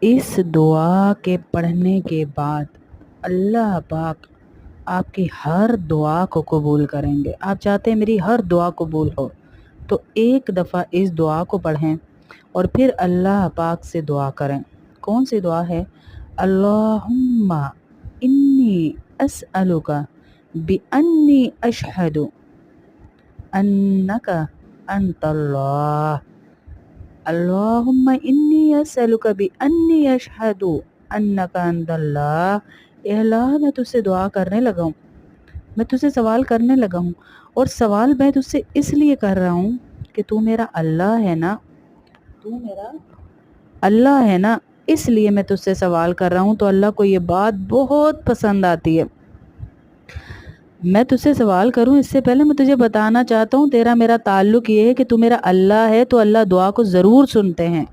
इस दुआ के पढ़ने के बाद अल्लाह पाक आपकी हर दुआ को कबूल करेंगे। आप चाहते हैं मेरी हर दुआ कबूल हो, तो एक दफ़ा इस दुआ को पढ़ें और फिर अल्लाह पाक से दुआ करें। कौन सी दुआ है? अल्लाहुम्मा इन्नी अस्अलुका बिअन्नी अशहदु अन्नका अंतल्लाह। अल्लाहुम्मा इन्नी अस्अलुका बिअन्नी अशहदु अन्नका अंतल्लाह। ए अल्लाह, मैं तुझसे दुआ करने लगा हूँ, मैं तुझसे सवाल करने लगा हूँ, और सवाल मैं तुझसे इसलिए कर रहा हूँ कि तू मेरा अल्लाह है ना, तू मेरा अल्लाह है ना, इसलिए मैं तुझसे सवाल कर रहा हूँ। तो अल्लाह को ये बात बहुत पसंद आती है। मैं तुझसे सवाल करूं इससे पहले मैं तुझे बताना चाहता हूँ, तेरा मेरा ताल्लुक ये है कि तू मेरा अल्लाह है, तो अल्लाह दुआ को ज़रूर सुनते हैं।